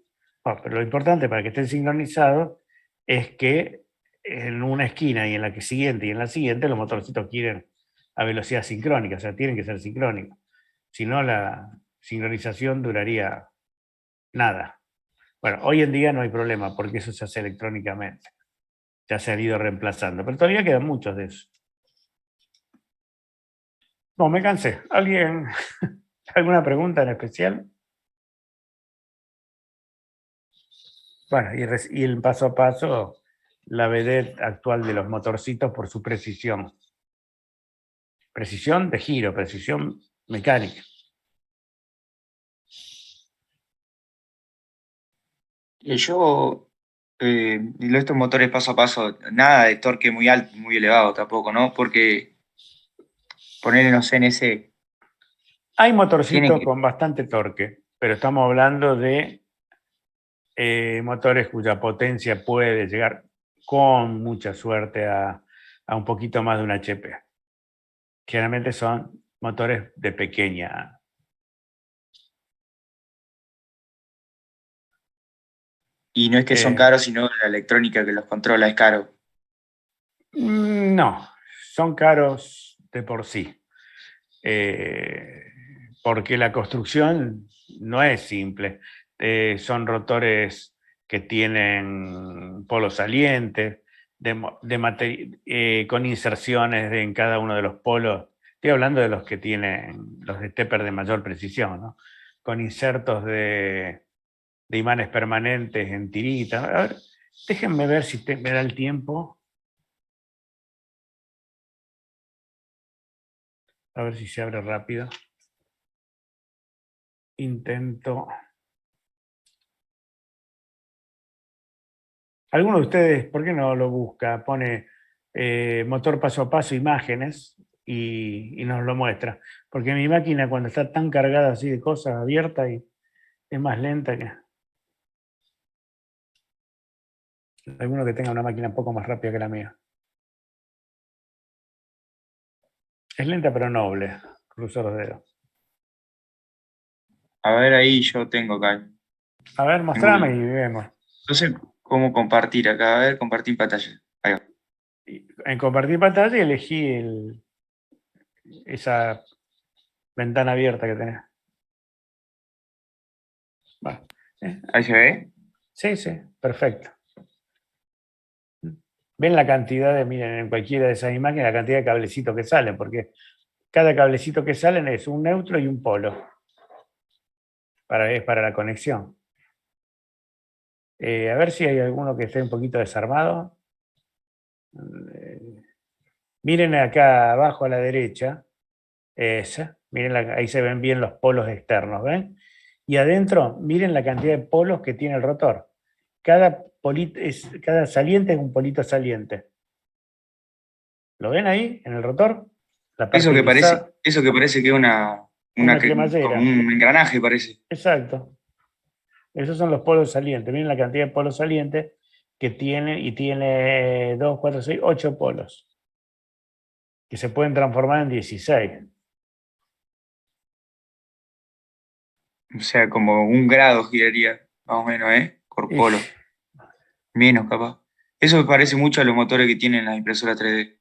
Bueno, pero lo importante para que estén sincronizados es que en una esquina y en la que siguiente y en la siguiente los motorcitos giren a velocidad sincrónica, o sea, tienen que ser sincrónicos. Si no, la sincronización duraría nada. Bueno, hoy en día no hay problema porque eso se hace electrónicamente. Ya se han ido reemplazando, pero todavía quedan muchos de esos. No, me cansé. ¿Alguien, alguna pregunta en especial? Bueno, y el paso a paso, la vedette actual de los motorcitos por su precisión. Precisión de giro, precisión mecánica. Estos motores paso a paso, nada de torque muy alto, muy elevado tampoco, ¿no? Porque ponerle, no sé, en ese... Hay motorcitos con bastante torque, pero estamos hablando de motores cuya potencia puede llegar con mucha suerte a un poquito más de un HP. Generalmente son motores de pequeña. Y no es que son caros, sino la electrónica que los controla es caro. No, son caros de por sí. Porque la construcción no es simple. Son rotores que tienen polos salientes, con inserciones en cada uno de los polos. Estoy hablando de los que tienen los de stepper de mayor precisión, ¿no? Con insertos de imanes permanentes en tirita. A ver, déjenme ver si me da el tiempo. A ver si se abre rápido. Intento. ¿Alguno de ustedes, por qué no lo busca? Pone motor paso a paso, imágenes, y nos lo muestra. Porque mi máquina, cuando está tan cargada así de cosas abiertas, es más lenta que... Alguno que tenga una máquina un poco más rápida que la mía. Es lenta pero noble. Cruzo los dedos. A ver, ahí yo tengo acá. A ver, mostrame y vemos. No sé cómo compartir acá. A ver, compartir pantalla. Ahí va. En compartir pantalla elegí esa ventana abierta que tenés. Bueno, ¿Ahí se ve? sí, sí, perfecto. Ven la cantidad de, miren, en cualquiera de esas imágenes, la cantidad de cablecitos que salen, porque cada cablecito que salen es un neutro y un polo. Es para la conexión. A ver si hay alguno que esté un poquito desarmado. Miren acá abajo a la derecha, miren ahí se ven bien los polos externos, ¿ven? Y adentro, miren la cantidad de polos que tiene el rotor. Cada saliente es un polito saliente. ¿Lo ven ahí, en el rotor? La parte irisada. Eso que parece que es Una como cremallera. un engranaje, parece. Exacto. Esos son los polos salientes. Miren la cantidad de polos salientes que tiene, y tiene 2, 4, 6, 8 polos, que se pueden transformar en 16. O sea, como 1 grado giraría, más o menos, por polo. Menos, capaz. Eso me parece mucho a los motores que tienen las impresoras 3D.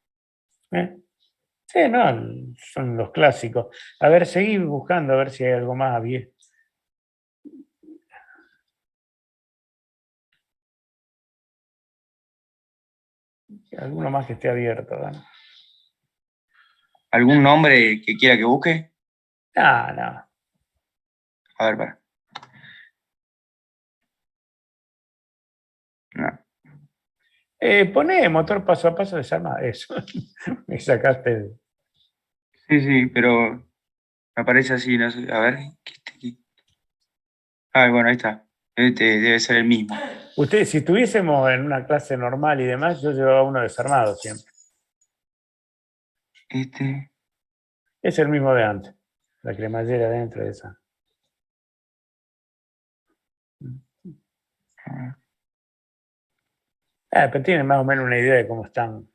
Sí, no, son los clásicos. A ver, seguí buscando a ver si hay algo más bien. Alguno más que esté abierto, ¿no? ¿Algún nombre que quiera que busque? No, no. A ver, para. No. Poné motor paso a paso desarmado. Eso. Me sacaste. Sí, pero me parece así, no sé. A ver, ¿qué está aquí? Ah, bueno, ahí está. Debe ser el mismo. Ustedes, si estuviésemos en una clase normal y demás, yo llevaba uno desarmado siempre. Es el mismo de antes. La cremallera dentro de esa. Pero tienen más o menos una idea de cómo están.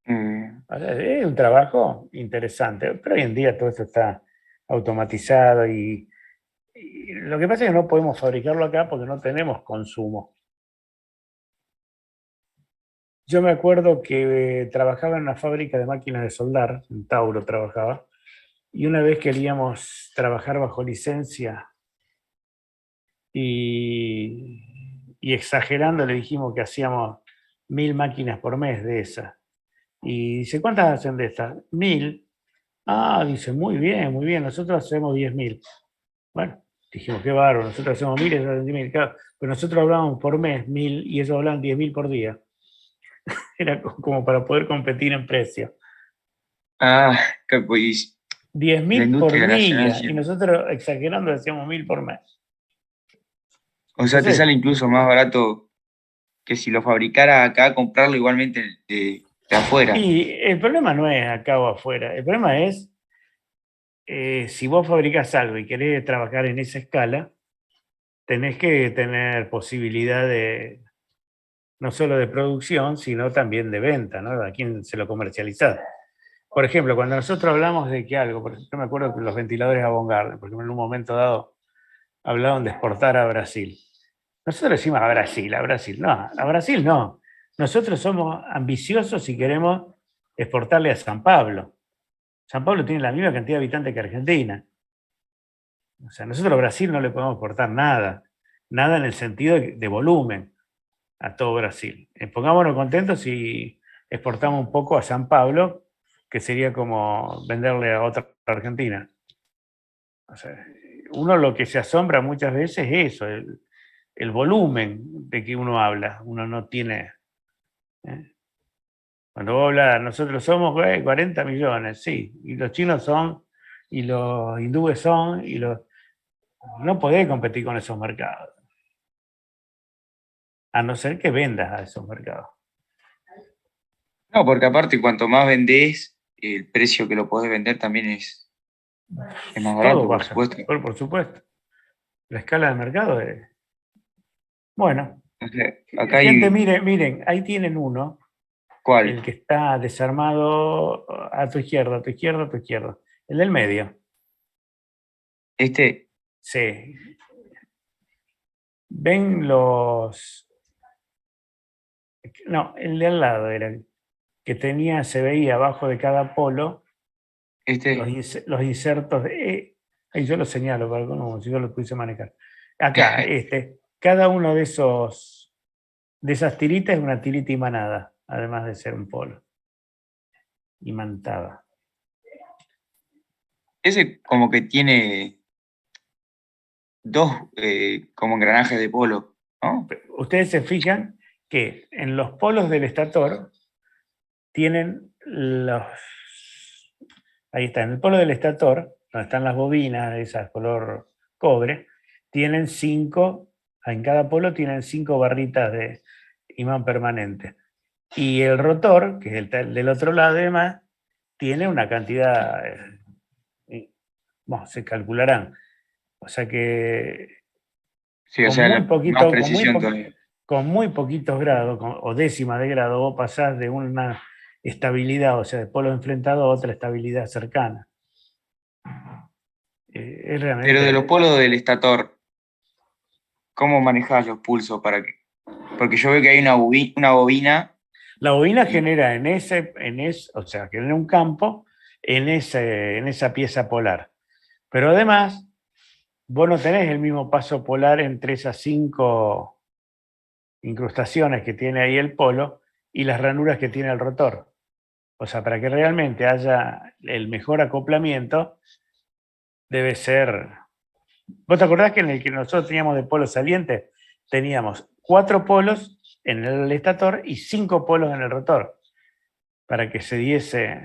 O sea, es un trabajo interesante, pero hoy en día todo esto está automatizado y lo que pasa es que no podemos fabricarlo acá porque no tenemos consumo. Yo me acuerdo que trabajaba en una fábrica de máquinas de soldar, en Tauro trabajaba, y una vez queríamos trabajar bajo licencia y exagerando le dijimos que hacíamos 1000 máquinas por mes de esas. Y dice, ¿cuántas hacen de estas? 1000. Ah, dice, muy bien, nosotros hacemos 10.000. Bueno, dijimos, qué bárbaro, nosotros hacemos 1000, ellos hacen 10.000, claro, pero nosotros hablábamos por mes 1000 y ellos hablan 10.000 por día. Era como para poder competir en precio. Ah, pues. La 10.000 por industria nacional. día y nosotros exagerando decíamos 1000 por mes. O sea, te Entonces, sale incluso más barato que si lo fabricara acá, comprarlo igualmente de afuera. y el problema no es acá o afuera, el problema es si vos fabricás algo y querés trabajar en esa escala, tenés que tener posibilidad de, no solo de producción, sino también de venta, ¿no? A quién se lo comercializa. Por ejemplo, cuando nosotros hablamos de que algo, por ejemplo, me acuerdo que los ventiladores Avangard, por ejemplo, en un momento dado hablaban de exportar a Brasil. Nosotros decimos a Brasil, no, a Brasil no. Nosotros somos ambiciosos y queremos exportarle a San Pablo. San Pablo tiene la misma cantidad de habitantes que Argentina. O sea, nosotros a Brasil no le podemos exportar nada, nada en el sentido de volumen a todo Brasil. Pongámonos contentos si exportamos un poco a San Pablo, que sería como venderle a otra Argentina. O sea, uno lo que se asombra muchas veces es eso, el volumen de que uno habla. Uno no tiene... Cuando vos hablas, nosotros somos 40 millones, sí, y los chinos son, y los hindúes son, y los... No podés competir con esos mercados, a no ser que vendas a esos mercados. No, porque aparte, cuanto más vendés, el precio que lo podés vender también es más barato, Todo por baja, supuesto. por supuesto. La escala de mercado es... Bueno, O sea, acá gente, hay. miren, ahí tienen uno, el ¿Cuál? que está desarmado a tu izquierda, a tu izquierda, a tu izquierda. El del medio. Este. Sí. Ven los... No, el de al lado era el que tenía, se veía abajo de cada polo Este. los insertos de... ahí yo lo señalo para como si yo lo pudiese manejar. Acá, cada uno de esos, de esas tiritas es una tirita imanada, además de ser un polo. Imantada. Ese como que tiene dos como engranajes de polo, ¿no? Ustedes se fijan que en los polos del estator tienen los... Ahí está, en el polo del estator, donde están las bobinas, esas color cobre, tienen 5, en cada polo tienen 5 barritas de imán permanente. Y el rotor, que es el del otro lado y demás, tiene una cantidad, bueno, se calcularán. O sea que Sí, o sea, más precisión todavía. con muy poquitos grados o décimas de grado, vos pasás de una estabilidad, o sea, de polo enfrentado a otra estabilidad cercana. Es realmente... Pero de los polos del estator, ¿cómo manejás los pulsos para que? Porque yo veo que hay una bobina. La bobina genera o sea, genera un campo en esa pieza polar. Pero además, vos no tenés el mismo paso polar entre esas 5 incrustaciones que tiene ahí el polo y las ranuras que tiene el rotor. O sea, para que realmente haya el mejor acoplamiento, debe ser... ¿Vos te acordás que en el que nosotros teníamos de polo saliente, teníamos 4 polos en el estator y 5 polos en el rotor? Para que se diese...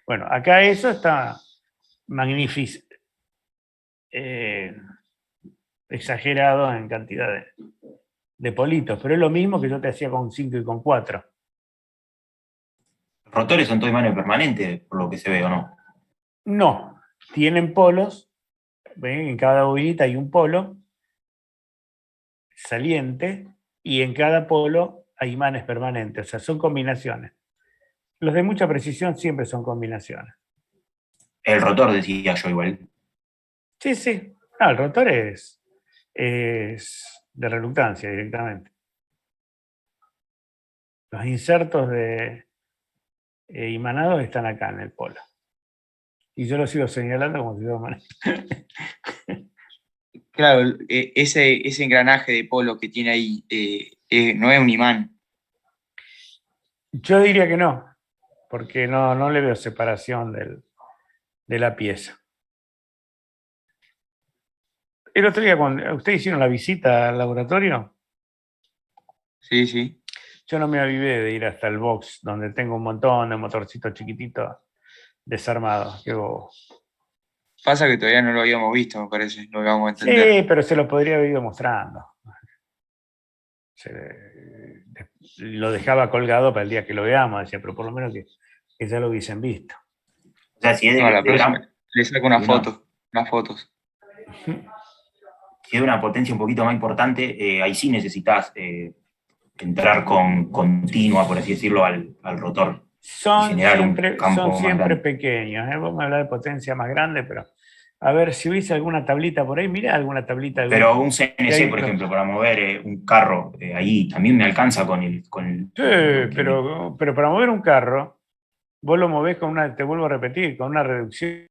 Bueno, acá eso está magnífico, exagerado en cantidad de politos, pero es lo mismo que yo te hacía con 5 y con 4. Los rotores son todo imanes permanentes, por lo que se ve, ¿o no? No, tienen polos, ¿ven? En cada bobinita hay un polo saliente y en cada polo hay imanes permanentes, o sea, son combinaciones. Los de mucha precisión siempre son combinaciones. El rotor, decía yo igual. Sí, sí. No, el rotor es de reluctancia directamente. Los insertos de imanados están acá en el polo. Y yo lo sigo señalando como si yo Claro, ese engranaje de polo que tiene ahí no es un imán. Yo diría que no, porque no le veo separación de la pieza. El otro día, cuando ustedes hicieron la visita al laboratorio, Sí, sí. yo no me avivé de ir hasta el box, donde tengo un montón de motorcitos chiquititos desarmados. Pasa que todavía no lo habíamos visto, me parece, no lo vamos a entender. Sí, pero se lo podría haber ido mostrando. Lo dejaba colgado para el día que lo veamos, decía, pero por lo menos que ya lo hubiesen visto. O sea, si es No, a la de próxima gran, le saco si unas fotos. es de una potencia un poquito más importante, ahí sí necesitas entrar con continua, por así decirlo, al rotor y generar un Son campo más siempre grande. pequeños. Vos me hablar de potencia más grande, pero a ver si hubiese alguna tablita por ahí. Mirá alguna tablita. Pero un De CNC, por ahí, ejemplo, para mover un carro, ahí también me alcanza sí, lo que me... pero para mover un carro, vos lo movés con te vuelvo a repetir, con una reducción.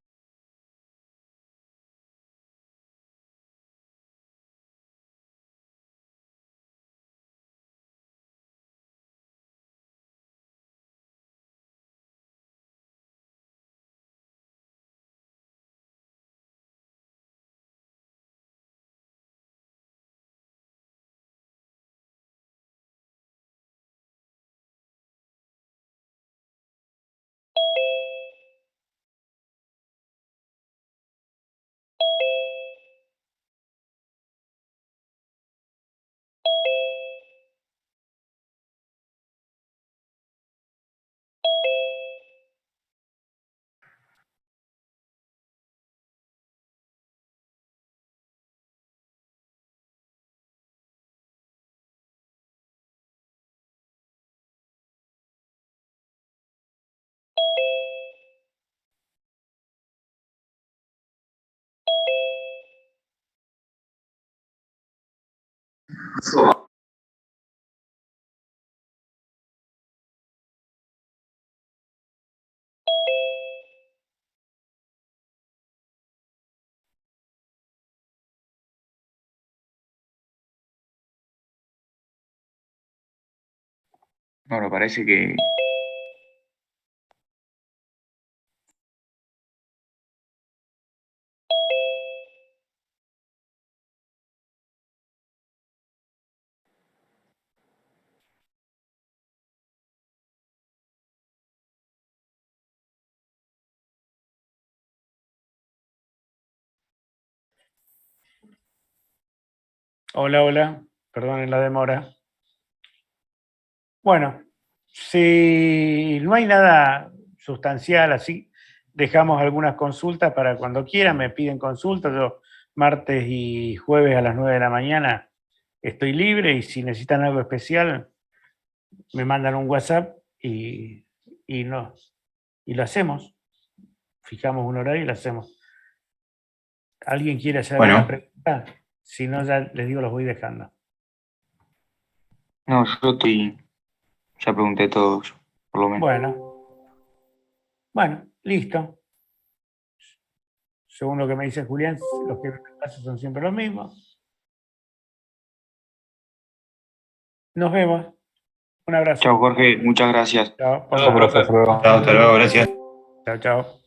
Bueno, parece que Hola, hola. Perdonen la demora. Bueno, si no hay nada sustancial así, dejamos algunas consultas para cuando quieran, me piden consultas. Yo martes y jueves a las 9 de la mañana estoy libre y si necesitan algo especial, me mandan un WhatsApp y no, y lo hacemos. Fijamos un horario y lo hacemos. ¿Alguien quiere hacer alguna Bueno, pregunta? Si no, ya les digo, los voy dejando. No, ya pregunté todo, yo, por lo menos. Bueno, listo. Según lo que me dice Julián, los que en clase son siempre los mismos. Nos vemos. Un abrazo. Chao, Jorge, muchas gracias. Chao. Por chao, nada. profe, hasta luego. Chao, hasta luego, gracias. Chao, chao.